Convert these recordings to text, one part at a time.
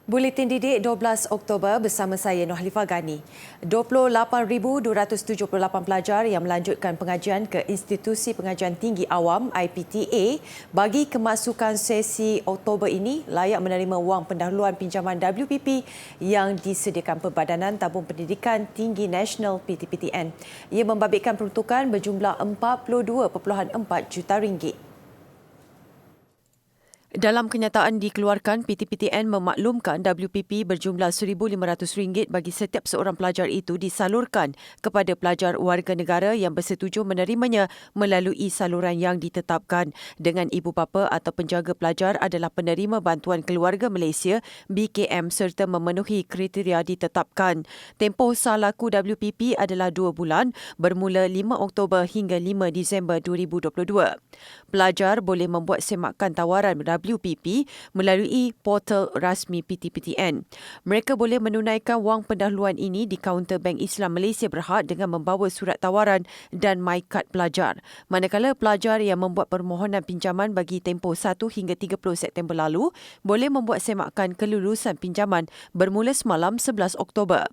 Buletin Didik 12 Oktober bersama saya Nohalifah Gani. 28,278 pelajar yang melanjutkan pengajian ke Institusi Pengajian Tinggi Awam IPTA bagi kemasukan sesi Oktober ini layak menerima wang pendahuluan pinjaman WPP yang disediakan Perbadanan Tabung Pendidikan Tinggi Nasional PTPTN. Ia membabitkan peruntukan berjumlah 42.4 juta ringgit. Dalam kenyataan dikeluarkan, PTPTN memaklumkan WPP berjumlah RM1,500 bagi setiap seorang pelajar itu disalurkan kepada pelajar warga negara yang bersetuju menerimanya melalui saluran yang ditetapkan dengan ibu bapa atau penjaga pelajar adalah penerima bantuan keluarga Malaysia BKM serta memenuhi kriteria ditetapkan. Tempoh sah laku WPP adalah 2 bulan bermula 5 Oktober hingga 5 Disember 2022. Pelajar boleh membuat semakan tawaran WPP melalui portal rasmi PTPTN. Mereka boleh menunaikan wang pendahuluan ini di kaunter Bank Islam Malaysia Berhad dengan membawa surat tawaran dan MyCard pelajar. Manakala pelajar yang membuat permohonan pinjaman bagi tempoh 1 hingga 30 September lalu boleh membuat semakan kelulusan pinjaman bermula semalam 11 Oktober.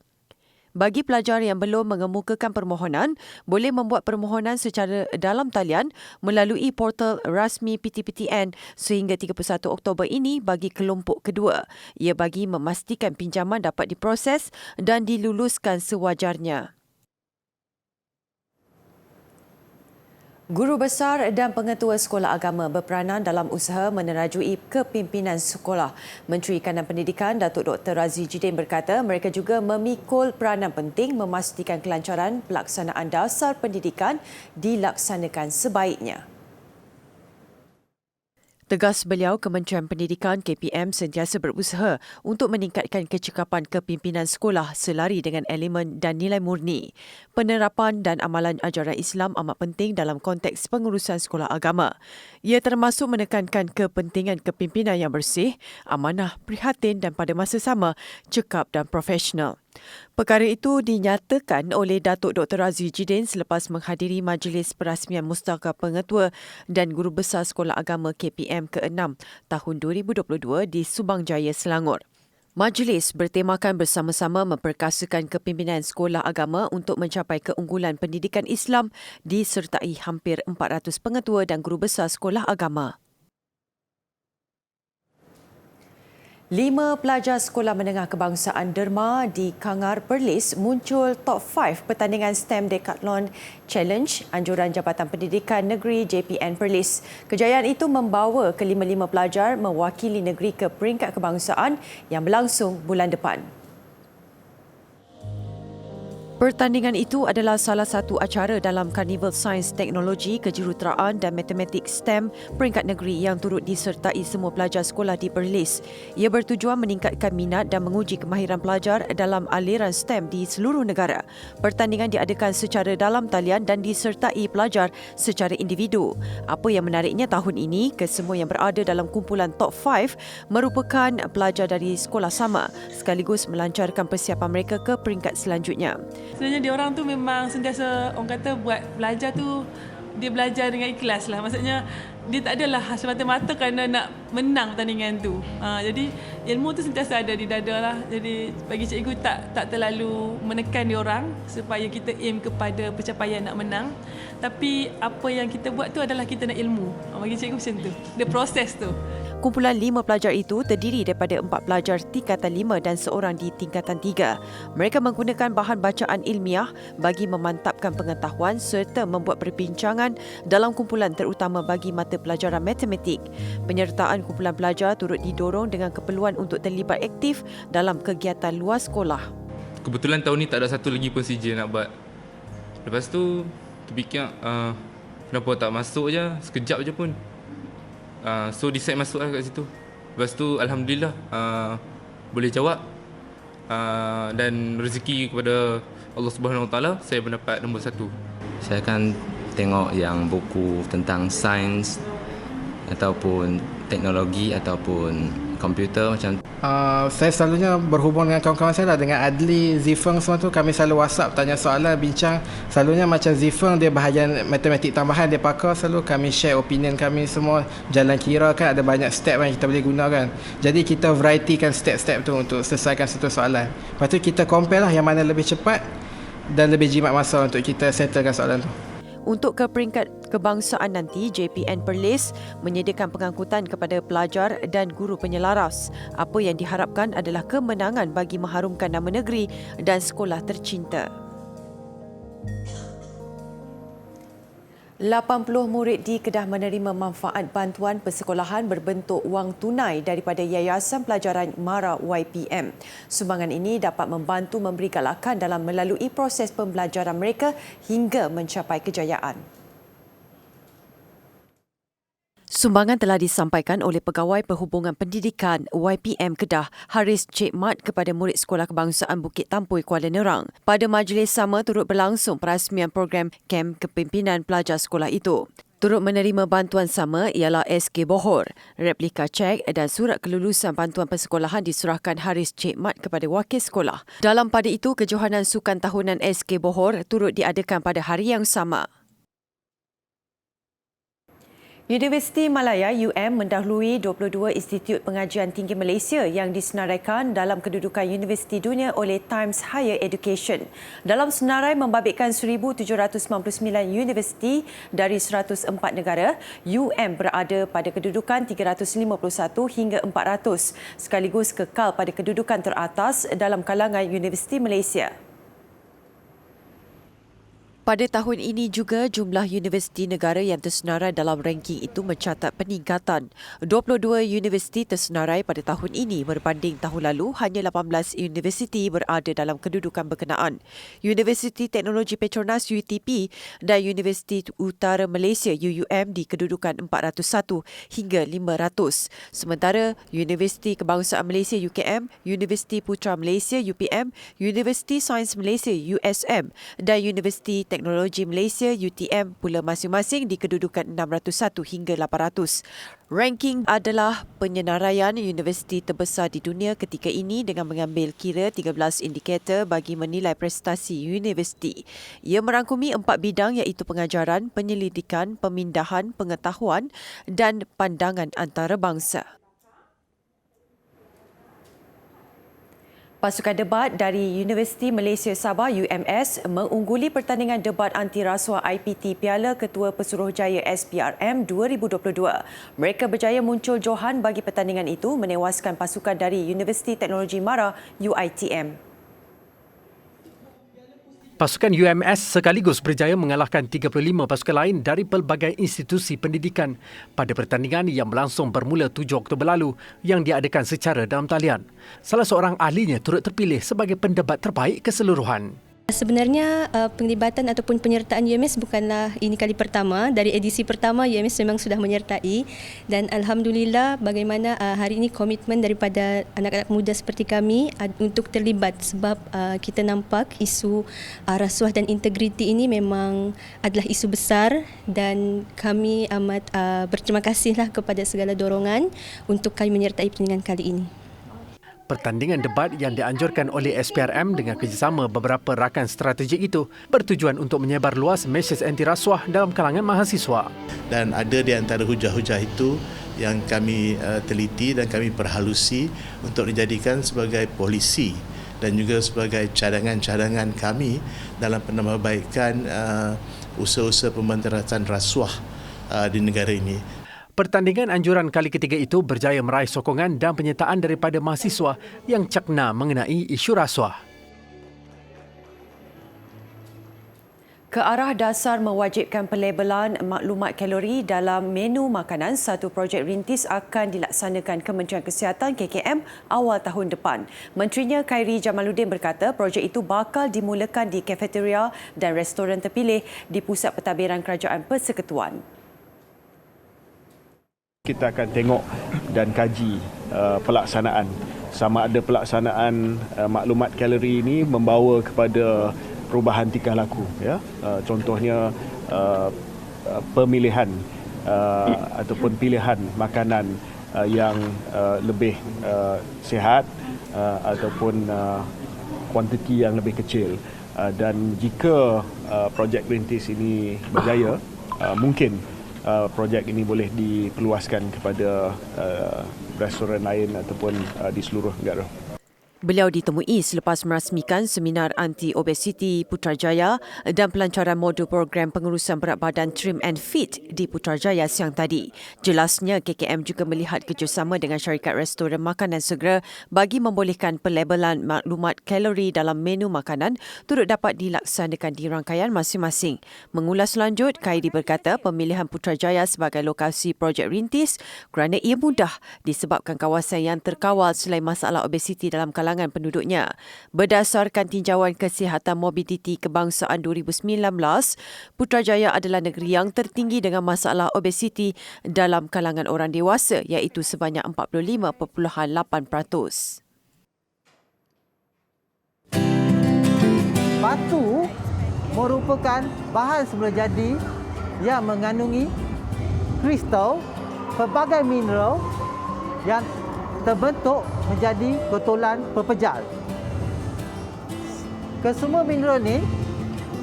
Bagi pelajar yang belum mengemukakan permohonan, boleh membuat permohonan secara dalam talian melalui portal rasmi PTPTN sehingga 31 Oktober ini bagi kelompok kedua. Ia bagi memastikan pinjaman dapat diproses dan diluluskan sewajarnya. Guru besar dan pengetua sekolah agama berperanan dalam usaha menerajui kepimpinan sekolah. Menteri Kanan Pendidikan Datuk Dr. Razzie Jidin berkata mereka juga memikul peranan penting memastikan kelancaran pelaksanaan dasar pendidikan dilaksanakan sebaiknya. Tegas beliau, Kementerian Pendidikan KPM sentiasa berusaha untuk meningkatkan kecekapan kepimpinan sekolah selari dengan elemen dan nilai murni. Penerapan dan amalan ajaran Islam amat penting dalam konteks pengurusan sekolah agama. Ia termasuk menekankan kepentingan kepimpinan yang bersih, amanah, prihatin dan pada masa sama cekap dan profesional. Perkara itu dinyatakan oleh Datuk Dr. Razzie Jidin selepas menghadiri Majlis Perasmian Mustaqar Pengetua dan Guru Besar Sekolah Agama KPM ke-6 tahun 2022 di Subang Jaya, Selangor. Majlis bertemakan bersama-sama memperkasakan kepimpinan sekolah agama untuk mencapai keunggulan pendidikan Islam disertai hampir 400 pengetua dan guru besar sekolah agama. 5 pelajar sekolah menengah kebangsaan Derma di Kangar Perlis muncul top 5 pertandingan STEM Decathlon Challenge anjuran Jabatan Pendidikan Negeri JPN Perlis. Kejayaan itu membawa ke-5 pelajar mewakili negeri ke peringkat kebangsaan yang berlangsung bulan depan. Pertandingan itu adalah salah satu acara dalam Karnival Sains Teknologi, Kejuruteraan dan Matematik STEM peringkat negeri yang turut disertai semua pelajar sekolah di Perlis. Ia bertujuan meningkatkan minat dan menguji kemahiran pelajar dalam aliran STEM di seluruh negara. Pertandingan diadakan secara dalam talian dan disertai pelajar secara individu. Apa yang menariknya tahun ini, kesemua yang berada dalam kumpulan top 5 merupakan pelajar dari sekolah sama sekaligus melancarkan persiapan mereka ke peringkat selanjutnya. Sebenarnya dia orang tu memang sentiasa orang kata buat belajar tu dia belajar dengan ikhlas lah. Maksudnya dia tak adalah semata-mata kerana nak menang pertandingan tu. Jadi ilmu tu sentiasa ada di dada lah. Jadi bagi cikgu tak terlalu menekan dia orang supaya kita aim kepada pencapaian nak menang. Tapi apa yang kita buat tu adalah kita nak ilmu. Bagi cikgu macam tu. Dia proses tu. Kumpulan 5 pelajar itu terdiri daripada 4 pelajar tingkatan 5 dan seorang di tingkatan 3. Mereka menggunakan bahan bacaan ilmiah bagi memantapkan pengetahuan serta membuat perbincangan dalam kumpulan terutama bagi mata pelajaran matematik. Penyertaan kumpulan pelajar turut didorong dengan keperluan untuk terlibat aktif dalam kegiatan luar sekolah. Kebetulan tahun ni tak ada satu lagi pun CJ nak buat. Lepas tu terfikir kenapa tak masuk je sekejap je pun. So decide masuk lah kat situ. Lepas tu Alhamdulillah boleh jawab dan rezeki kepada Allah Subhanahu Wa Taala saya mendapat nombor 1. Saya akan tengok yang buku tentang sains ataupun teknologi ataupun komputer macam Saya selalunya berhubung dengan kawan-kawan saya lah, dengan Adli, Zifeng semua tu. Kami selalu WhatsApp, tanya soalan, bincang. Selalunya macam Zifeng, dia bahagian matematik tambahan, dia pakar. Selalu kami share opinion kami semua. Jalan kira kan ada banyak step yang kita boleh gunakan. Jadi kita varietykan step-step tu untuk selesaikan satu soalan. Lepas tu kita compare lah yang mana lebih cepat dan lebih jimat masa untuk kita settlekan soalan tu. Untuk ke peringkat kebangsaan nanti, JPN Perlis menyediakan pengangkutan kepada pelajar dan guru penyelaras. Apa yang diharapkan adalah kemenangan bagi mengharumkan nama negeri dan sekolah tercinta. 80 murid di Kedah menerima manfaat bantuan persekolahan berbentuk wang tunai daripada Yayasan Pelajaran MARA YPM. Sumbangan ini dapat membantu memberi galakan dalam melalui proses pembelajaran mereka hingga mencapai kejayaan. Sumbangan telah disampaikan oleh Pegawai Perhubungan Pendidikan YPM Kedah, Haris Cik Mat kepada murid Sekolah Kebangsaan Bukit Tampoi, Kuala Nerang. Pada majlis sama turut berlangsung perasmian program kem kepimpinan pelajar sekolah itu. Turut menerima bantuan sama ialah SK Bohor. Replika cek dan surat kelulusan bantuan persekolahan diserahkan Haris Cik Mat kepada wakil sekolah. Dalam pada itu, kejohanan sukan tahunan SK Bohor turut diadakan pada hari yang sama. Universiti Malaya UM mendahului 22 Institut Pengajian Tinggi Malaysia yang disenaraikan dalam kedudukan Universiti Dunia oleh Times Higher Education. Dalam senarai membabitkan 1,799 universiti dari 104 negara, UM berada pada kedudukan 351 hingga 400 sekaligus kekal pada kedudukan teratas dalam kalangan Universiti Malaysia. Pada tahun ini juga, jumlah universiti negara yang tersenarai dalam ranking itu mencatat peningkatan. 22 universiti tersenarai pada tahun ini berbanding tahun lalu hanya 18 universiti berada dalam kedudukan berkenaan. Universiti Teknologi Petronas UTP dan Universiti Utara Malaysia UUM di kedudukan 401 hingga 500. Sementara Universiti Kebangsaan Malaysia UKM, Universiti Putra Malaysia UPM, Universiti Sains Malaysia USM dan Universiti Teknologi Malaysia UTM pula masing-masing di kedudukan 601 hingga 800. Ranking adalah penyenaraian universiti terbesar di dunia ketika ini dengan mengambil kira 13 indikator bagi menilai prestasi universiti. Ia merangkumi 4 bidang iaitu pengajaran, penyelidikan, pemindahan, pengetahuan dan pandangan antarabangsa. Pasukan debat dari Universiti Malaysia Sabah UMS mengungguli pertandingan debat anti rasuah IPT Piala Ketua Pesuruhjaya SPRM 2022. Mereka berjaya muncul johan bagi pertandingan itu menewaskan pasukan dari Universiti Teknologi MARA UiTM. Pasukan UMS sekaligus berjaya mengalahkan 35 pasukan lain dari pelbagai institusi pendidikan pada pertandingan yang berlangsung bermula 7 Oktober lalu yang diadakan secara dalam talian. Salah seorang ahlinya turut terpilih sebagai pendebat terbaik keseluruhan. Sebenarnya penglibatan ataupun penyertaan UMS bukanlah ini kali pertama. Dari edisi pertama UMS memang sudah menyertai dan alhamdulillah bagaimana hari ini komitmen daripada anak-anak muda seperti kami untuk terlibat sebab kita nampak isu rasuah dan integriti ini memang adalah isu besar dan kami amat berterima kasihlah kepada segala dorongan untuk kami menyertai pertandingan kali ini. Pertandingan debat yang dianjurkan oleh SPRM dengan kerjasama beberapa rakan strategik itu bertujuan untuk menyebar luas mesej anti rasuah dalam kalangan mahasiswa. Dan ada di antara hujah-hujah itu yang kami teliti dan kami perhalusi untuk dijadikan sebagai polisi dan juga sebagai cadangan-cadangan kami dalam penambahbaikan usaha-usaha pemberantasan rasuah di negara ini. Pertandingan anjuran kali ketiga itu berjaya meraih sokongan dan penyertaan daripada mahasiswa yang cakna mengenai isu rasuah. Ke arah dasar mewajibkan pelabelan maklumat kalori dalam menu makanan, satu projek rintis akan dilaksanakan Kementerian Kesihatan KKM awal tahun depan. Menterinya Khairi Jamaluddin berkata projek itu bakal dimulakan di kafeteria dan restoran terpilih di Pusat Pentadbiran Kerajaan Persekutuan. Kita akan tengok dan kaji pelaksanaan. Sama ada pelaksanaan maklumat kalori ini membawa kepada perubahan tingkah laku. Ya? Contohnya pemilihan ataupun pilihan makanan yang lebih sihat ataupun kuantiti yang lebih kecil. Dan jika projek Greenpeace ini berjaya, mungkin projek ini boleh diperluaskan kepada restoran lain ataupun di seluruh negara. Beliau ditemui selepas merasmikan seminar anti-obesiti Putrajaya dan pelancaran modul program pengurusan berat badan Trim and Fit di Putrajaya siang tadi. Jelasnya KKM juga melihat kerjasama dengan syarikat restoran makanan segera bagi membolehkan pelabelan maklumat kalori dalam menu makanan turut dapat dilaksanakan di rangkaian masing-masing. Mengulas lanjut, Khairi berkata pemilihan Putrajaya sebagai lokasi projek rintis kerana ia mudah disebabkan kawasan yang terkawal selain masalah obesiti dalam kalangan penduduknya. Berdasarkan tinjauan kesihatan morbiditi kebangsaan 2019, Putrajaya adalah negeri yang tertinggi dengan masalah obesiti dalam kalangan orang dewasa iaitu sebanyak 45.8%. Batu merupakan bahan semula jadi yang mengandungi kristal pelbagai mineral yang terbentuk menjadi gotolan pepejal. Kesemua mineral ni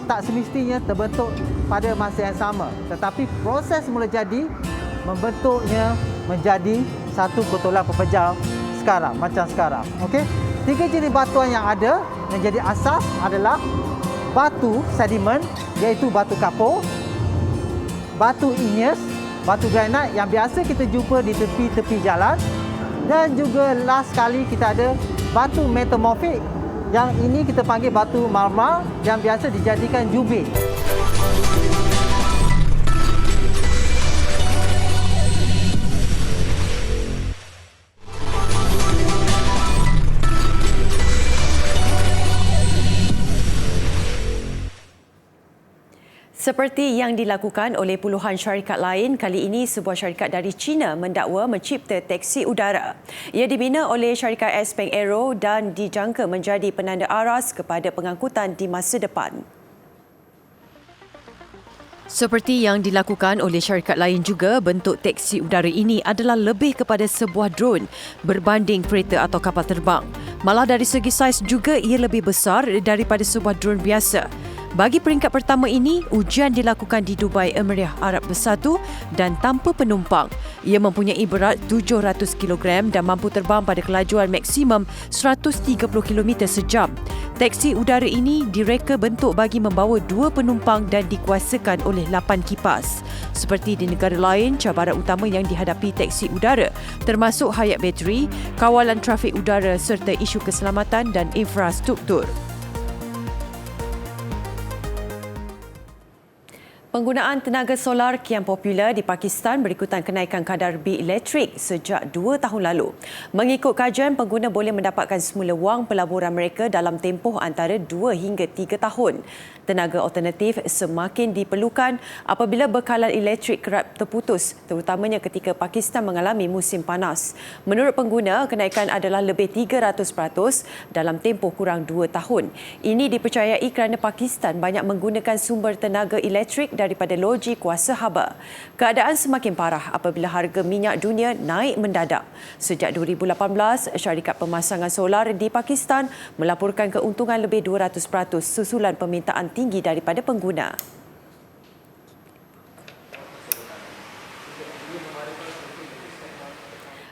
tak semestinya terbentuk pada masa yang sama, tetapi proses mula jadi membentuknya menjadi satu gotolan pepejal sekarang, macam sekarang. Okey? 3 jenis batuan yang ada menjadi asas adalah batu sedimen iaitu batu kapur, batu igneous, batu granite yang biasa kita jumpa di tepi-tepi jalan, dan juga last sekali kita ada batu metamorfik yang ini kita panggil batu marmar yang biasa dijadikan jubin. Seperti yang dilakukan oleh puluhan syarikat lain, kali ini sebuah syarikat dari China mendakwa mencipta teksi udara. Ia dibina oleh syarikat Xpeng Aero dan dijangka menjadi penanda aras kepada pengangkutan di masa depan. Seperti yang dilakukan oleh syarikat lain juga, bentuk teksi udara ini adalah lebih kepada sebuah drone berbanding kereta atau kapal terbang. Malah dari segi saiz juga ia lebih besar daripada sebuah drone biasa. Bagi peringkat pertama ini, ujian dilakukan di Dubai, Emirat Arab Bersatu dan tanpa penumpang. Ia mempunyai berat 700 kg dan mampu terbang pada kelajuan maksimum 130 km sejam. Teksi udara ini direka bentuk bagi membawa 2 penumpang dan dikuasakan oleh 8 kipas. Seperti di negara lain, cabaran utama yang dihadapi teksi udara termasuk hayat bateri, kawalan trafik udara serta isu keselamatan dan infrastruktur. Penggunaan tenaga solar kian popular di Pakistan berikutan kenaikan kadar bil elektrik sejak 2 tahun lalu. Mengikut kajian, pengguna boleh mendapatkan semula wang pelaburan mereka dalam tempoh antara 2 hingga 3 tahun. Tenaga alternatif semakin diperlukan apabila bekalan elektrik kerap terputus, terutamanya ketika Pakistan mengalami musim panas. Menurut pengguna, kenaikan adalah lebih 300% dalam tempoh kurang 2 tahun. Ini dipercayai kerana Pakistan banyak menggunakan sumber tenaga elektrik daripada loji kuasa haba. Keadaan semakin parah apabila harga minyak dunia naik mendadak. Sejak 2018, syarikat pemasangan solar di Pakistan melaporkan keuntungan lebih 200% susulan permintaan tinggi daripada pengguna.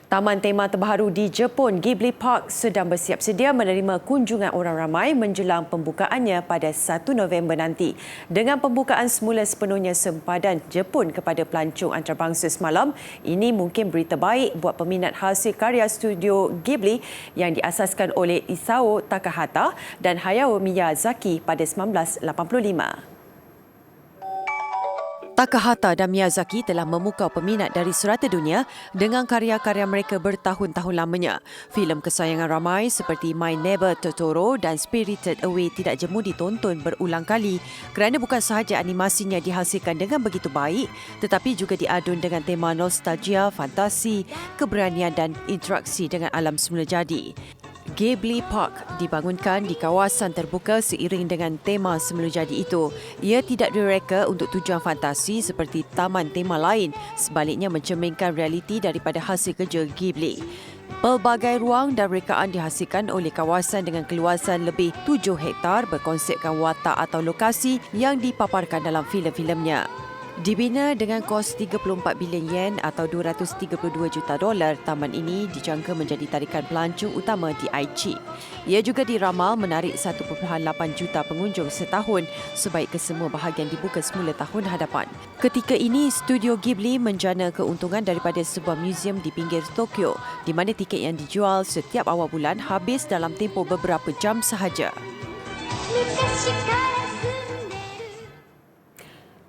Taman tema terbaru di Jepun, Ghibli Park, sedang bersiap sedia menerima kunjungan orang ramai menjelang pembukaannya pada 1 November nanti. Dengan pembukaan semula sepenuhnya sempadan Jepun kepada pelancong antarabangsa semalam, ini mungkin berita baik buat peminat hasil karya studio Ghibli yang diasaskan oleh Isao Takahata dan Hayao Miyazaki pada 1985. Takahata dan Miyazaki telah memukau peminat dari serata dunia dengan karya-karya mereka bertahun-tahun lamanya. Filem kesayangan ramai seperti My Neighbor Totoro dan Spirited Away tidak jemu ditonton berulang kali kerana bukan sahaja animasinya dihasilkan dengan begitu baik tetapi juga diadun dengan tema nostalgia, fantasi, keberanian dan interaksi dengan alam semula jadi. Ghibli Park dibangunkan di kawasan terbuka seiring dengan tema semula jadi itu. Ia tidak direka untuk tujuan fantasi seperti taman tema lain, sebaliknya mencerminkan realiti daripada hasil kerja Ghibli. Pelbagai ruang dan rekaan dihasilkan oleh kawasan dengan keluasan lebih 7 hektar berkonsepkan watak atau lokasi yang dipaparkan dalam filem-filemnya. Dibina dengan kos 34 bilion yen atau $232 juta, taman ini dijangka menjadi tarikan pelancong utama di Aichi. Ia juga diramal menarik 1.8 juta pengunjung setahun sebaik kesemua bahagian dibuka semula tahun hadapan. Ketika ini, Studio Ghibli menjana keuntungan daripada sebuah muzium di pinggir Tokyo di mana tiket yang dijual setiap awal bulan habis dalam tempoh beberapa jam sahaja.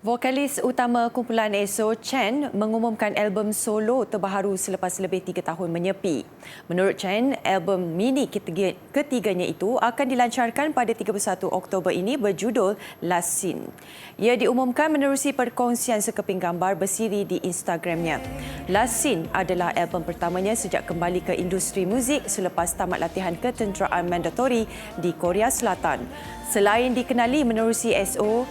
Vokalis utama kumpulan EXO, Chen, mengumumkan album solo terbaru selepas lebih 3 tahun menyepi. Menurut Chen, album mini ketiganya itu akan dilancarkan pada 31 Oktober ini berjudul Last Scene. Ia diumumkan menerusi perkongsian sekeping gambar bersiri di Instagramnya. Last Scene adalah album pertamanya sejak kembali ke industri muzik selepas tamat latihan ketenteraan mandatori di Korea Selatan. Selain dikenali menerusi EXO,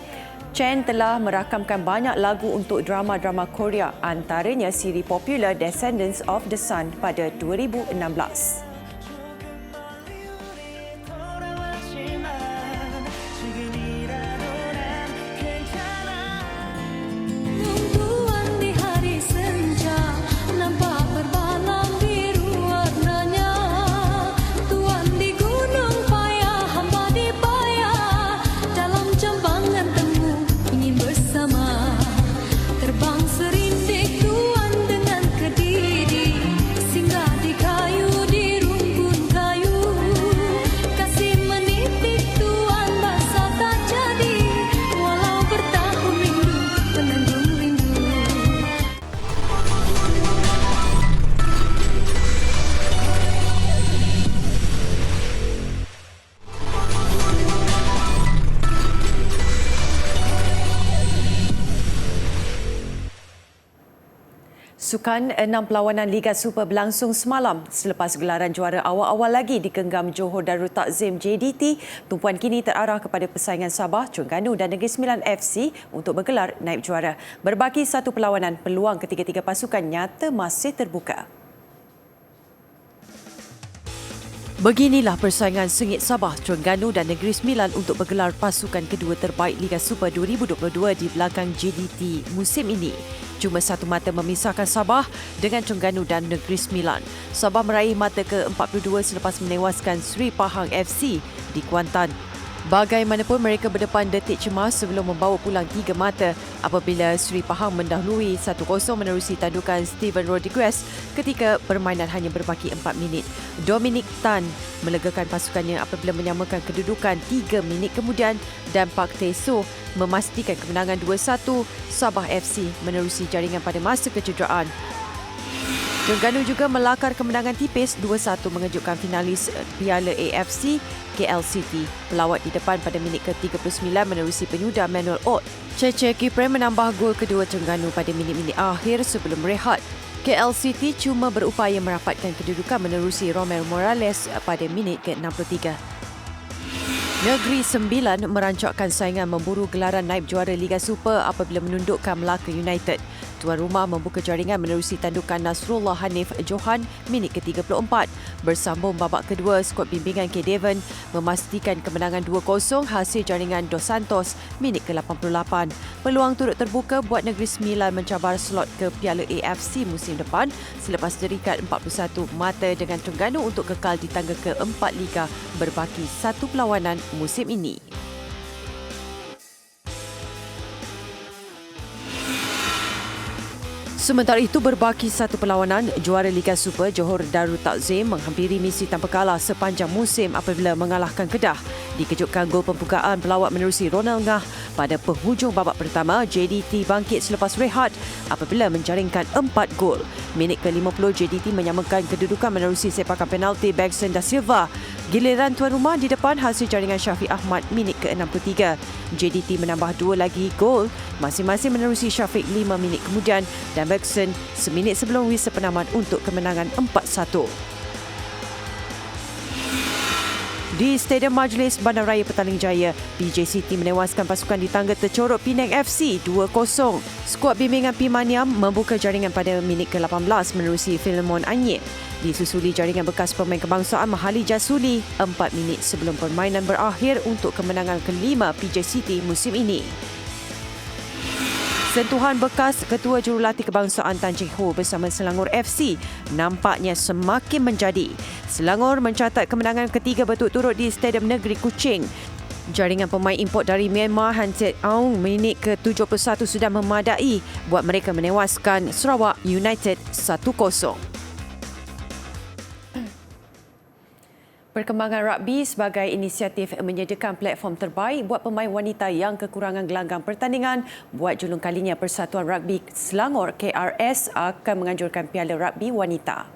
Chen telah merakamkan banyak lagu untuk drama-drama Korea, antaranya siri popular Descendants of the Sun pada 2016. Sukan 6 perlawanan Liga Super berlangsung semalam selepas gelaran juara awal-awal lagi digenggam Johor Darul Takzim JDT. Tumpuan kini terarah kepada persaingan Sabah, Terengganu dan Negeri Sembilan FC untuk bergelar naib juara. Berbaki satu perlawanan, peluang ketiga-tiga pasukan nyata masih terbuka. Beginilah persaingan sengit Sabah, Terengganu dan Negeri Sembilan untuk bergelar pasukan kedua terbaik Liga Super 2022 di belakang JDT musim ini. Cuma satu mata memisahkan Sabah dengan Terengganu dan Negeri Sembilan. Sabah meraih mata ke-42 selepas menewaskan Sri Pahang FC di Kuantan. Bagaimanapun mereka berdepan detik cemas sebelum membawa pulang 3 mata apabila Sri Pahang mendahului 1-0 menerusi tandukan Steven Rodriguez ketika permainan hanya berbaki 4 minit. Dominic Tan melegakan pasukannya apabila menyamakan kedudukan 3 minit kemudian dan Park Tae-soo memastikan kemenangan 2-1 Sabah FC menerusi jaringan pada masa kecederaan. Terengganu juga melakar kemenangan tipis 2-1 mengejutkan finalis Piala AFC KL City. Pelawat di depan pada minit ke-39 menerusi penyudah Manuel Ott. Cece Kipren menambah gol kedua Terengganu pada minit-minit akhir sebelum rehat. KL City cuma berupaya merapatkan kedudukan menerusi Romero Morales pada minit ke-63. Negeri Sembilan merancakkan saingan memburu gelaran naib juara Liga Super apabila menundukkan Melaka United. Tuan rumah membuka jaringan menerusi tandukan Nasrullah Hanif Johan minit ke-34. Bersambung babak kedua, skuad bimbingan K. Devon memastikan kemenangan 2-0 hasil jaringan Dos Santos minit ke-88. Peluang turut terbuka buat Negeri Sembilan mencabar slot ke Piala AFC musim depan selepas terikat 41 mata dengan Terengganu untuk kekal di tangga ke-4 Liga berbaki satu perlawanan musim ini. Sementara itu, berbaki satu perlawanan, juara Liga Super Johor Darul Takzim menghampiri misi tanpa kalah sepanjang musim apabila mengalahkan Kedah. Dikejutkan gol pembukaan pelawat menerusi Ronald Ngah pada penghujung babak pertama, JDT bangkit selepas rehat apabila menjaringkan 4 gol. Minit ke-50, JDT menyamakan kedudukan menerusi sepakan penalti Bergson da Silva. Giliran tuan rumah di depan hasil jaringan Syafiq Ahmad minit ke-63. JDT menambah 2 lagi gol, masing-masing menerusi Syafiq 5 minit kemudian dan Bergson seminit sebelum whistle penamat untuk kemenangan 4-1. Di Stadium Majlis Bandaraya Petaling Jaya, PJ City menewaskan pasukan di tangga tercorok Penang FC 2-0. Skuad bimbingan Pimaniam membuka jaringan pada minit ke-18 menerusi Filemon Anyit. Disusuli jaringan bekas pemain kebangsaan Mahali Jasuli 4 minit sebelum permainan berakhir untuk kemenangan kelima PJ City musim ini. Sentuhan bekas Ketua Jurulatih Kebangsaan Tan Cheng Ho bersama Selangor FC nampaknya semakin menjadi. Selangor mencatat kemenangan ketiga berturut-turut di Stadium Negeri Kuching. Jaringan pemain import dari Myanmar Han Set Aung minit ke-71 sudah memadai buat mereka menewaskan Sarawak United 1-0. Perkembangan rugby sebagai inisiatif menyediakan platform terbaik buat pemain wanita yang kekurangan gelanggang pertandingan. Buat julung kalinya, Persatuan Rugby Selangor KRS akan menganjurkan Piala Rugby Wanita.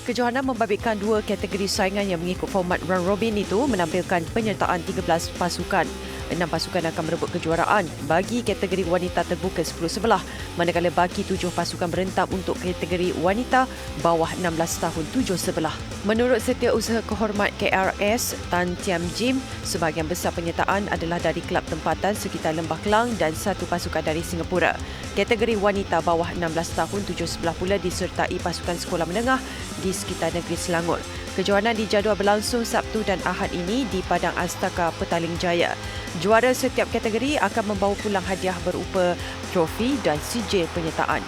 Kejohanan membabitkan 2 kategori saingan yang mengikut format round robin itu menampilkan penyertaan 13 pasukan. 6 pasukan akan merebut kejuaraan bagi kategori wanita terbuka 10-11, manakala baki 7 pasukan berentam untuk kategori wanita bawah 16 tahun 7-11. Menurut Setiausaha Kehormat KRS, Tan Tiam Jim, sebahagian besar penyertaan adalah dari kelab tempatan sekitar Lembah Kelang dan 1 pasukan dari Singapura. Kategori wanita bawah 16 tahun 7-11 pula disertai pasukan sekolah menengah di sekitar negeri Selangor. Kejohanan dijadual berlangsung Sabtu dan Ahad ini di Padang Astaka Petaling Jaya. Juara setiap kategori akan membawa pulang hadiah berupa trofi dan sijil penyertaan.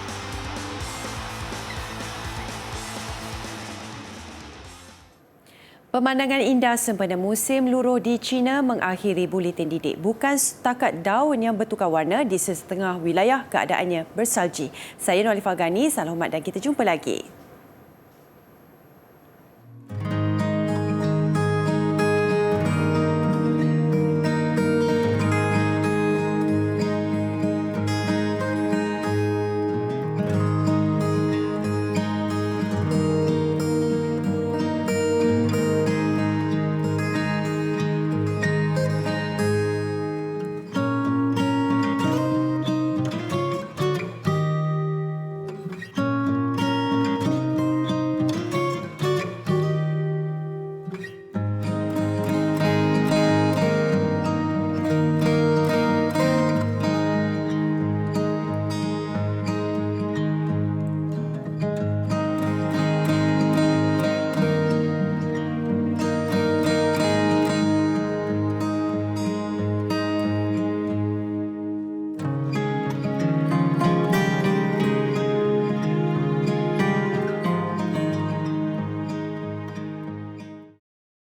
Pemandangan indah sempena musim luruh di China mengakhiri buletin didik. Bukan setakat daun yang bertukar warna, di setengah wilayah keadaannya bersalji. Saya Nurul Fagani, salam hormat dan kita jumpa lagi.